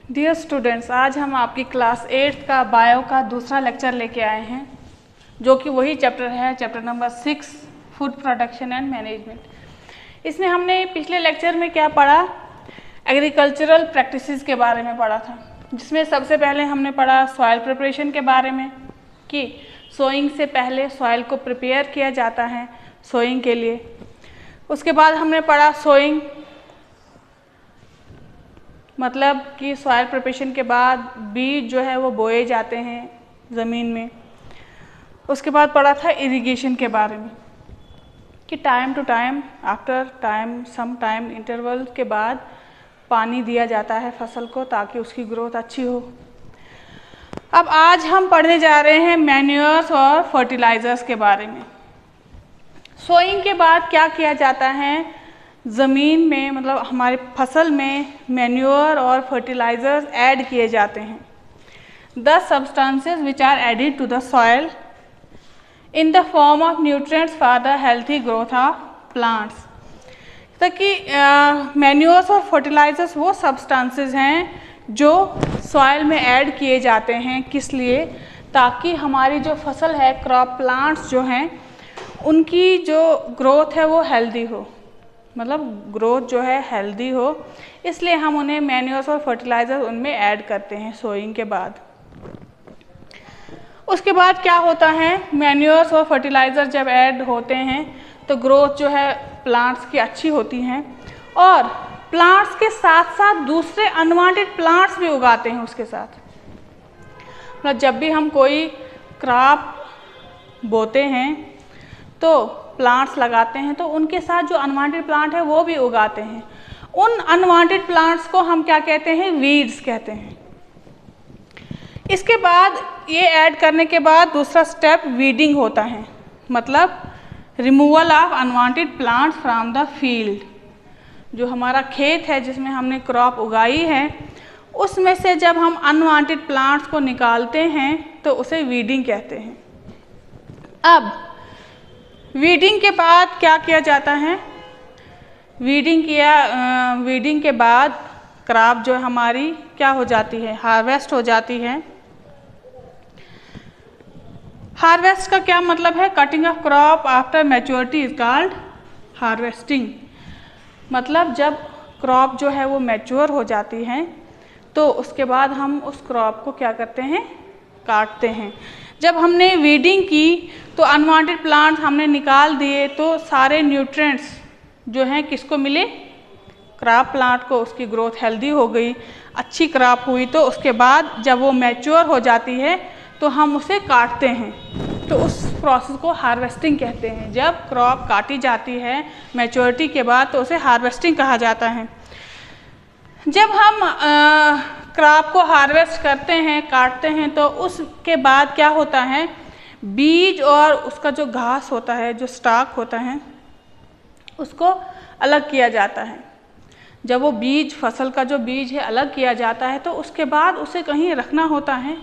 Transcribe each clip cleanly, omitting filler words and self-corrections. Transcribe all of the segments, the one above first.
Dear students, आज हम आपकी क्लास 8 का बायो का दूसरा लेक्चर लेके आए हैं, जो कि वही चैप्टर है, chapter number 6, food production and management. इसमें हमने पिछले लेक्चर में क्या पढ़ा, एग्रीकल्चरल प्रैक्टिसेस के बारे में पढ़ा था, जिसमें सबसे पहले हमने पढ़ा सॉइल प्रिपरेशन के बारे में कि सोइंग से पहले सॉइल को प्रिपेयर किया जाता है सोइंग के लिए। उसके बाद हमने पढ़ा सोइंग मतलब कि सॉइल प्रिपरेशन के बाद बीज जो है वो बोए जाते हैं ज़मीन में। उसके बाद पढ़ा था इरिगेशन के बारे में कि time to time, after time, some time interval के बाद पानी दिया जाता है फसल को ताकि उसकी ग्रोथ अच्छी हो। अब आज हम पढ़ने जा रहे हैं मैन्योर्स और फर्टिलाइज़र्स के बारे में। सोइंग के बाद क्या किया जाता है, ज़मीन में मतलब हमारे फसल में मैन्योर और फर्टिलाइज़र्स ऐड किए जाते हैं। The substances which are added to the soil in the form of nutrients for the healthy growth of plants. ताकि मैन्योर्स और फर्टिलाइज़र्स वो सब्सटेंसेस हैं जो सॉइल में ऐड किए जाते हैं, किस लिए, ताकि हमारी जो फसल है, क्रॉप प्लांट्स जो हैं, उनकी जो ग्रोथ है वो हेल्दी हो, मतलब ग्रोथ जो है हेल्दी हो, इसलिए हम उन्हें मैन्योर्स और फर्टिलाइज़र उनमें ऐड करते हैं सोइंग के बाद। उसके बाद क्या होता है, मैन्योर्स और फर्टिलाइज़र जब ऐड होते हैं तो ग्रोथ जो है प्लांट्स की अच्छी होती हैं, और प्लांट्स के साथ साथ दूसरे अनवांटेड प्लांट्स भी उगाते हैं उसके साथ। मतलब जब भी हम कोई क्रॉप बोते हैं तो प्लांट्स लगाते हैं तो उनके साथ जो अनवांटेड प्लांट है वो भी उगाते हैं। उन अनवांटेड प्लांट्स को हम क्या कहते हैं, वीड्स कहते हैं। इसके बाद ये ऐड करने के बाद दूसरा स्टेप वीडिंग होता है, मतलब removal of unwanted plants from the field. जो हमारा खेत है जिसमें हमने क्रॉप उगाई है, उसमें से जब हम अनवांटेड प्लांट्स को निकालते हैं तो उसे वीडिंग कहते हैं। अब वीडिंग के बाद क्या किया जाता है, वीडिंग के बाद क्रॉप जो हमारी क्या हो जाती है, हार्वेस्ट हो जाती है। हार्वेस्ट का क्या मतलब है, cutting of crop after maturity is called harvesting. मतलब जब क्रॉप जो है वो मैच्योर हो जाती है तो उसके बाद हम उस क्रॉप को क्या करते हैं, काटते हैं। जब हमने वीडिंग की तो अनवांटेड प्लांट्स हमने निकाल दिए तो सारे न्यूट्रिएंट्स जो हैं किसको मिले, क्रॉप प्लांट को, उसकी ग्रोथ हेल्दी हो गई, अच्छी क्रॉप हुई। तो उसके बाद जब वो मैच्योर हो जाती है तो हम उसे काटते हैं, तो उस प्रोसेस को हार्वेस्टिंग कहते हैं। जब क्रॉप काटी जाती है मैच्योरिटी के बाद तो उसे हार्वेस्टिंग कहा जाता है। जब हम क्रॉप को हार्वेस्ट करते हैं, काटते हैं, तो उसके बाद क्या होता है, बीज और उसका जो घास होता है, जो स्टॉक होता है, उसको अलग किया जाता है। जब वो बीज, फसल का जो बीज है अलग किया जाता है तो उसके बाद उसे कहीं रखना होता है।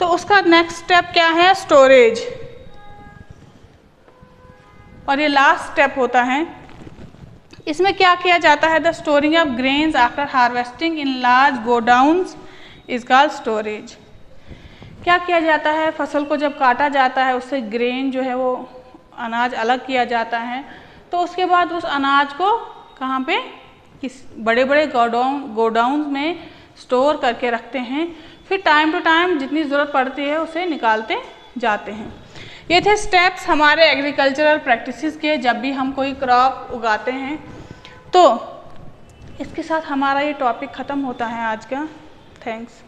तो उसका नेक्स्ट स्टेप क्या है, स्टोरेज। और ये लास्ट स्टेप होता है। इसमें क्या किया जाता है, the storing of grains after harvesting in large godowns is called storage. क्या किया जाता है, फसल को जब काटा जाता है उससे ग्रेन जो है वो अनाज अलग किया जाता है, तो उसके बाद उस अनाज को कहाँ पे, किस बड़े बड़े गोडाउन्स में स्टोर करके रखते हैं। फिर टाइम टू टाइम जितनी ज़रूरत पड़ती है उसे निकालते जाते हैं। ये थे स्टेप्स हमारे एग्रीकल्चरल प्रैक्टिसेस के, जब भी हम कोई क्रॉप उगाते हैं। तो इसके साथ हमारा ये टॉपिक ख़त्म होता है आज का। थैंक्स।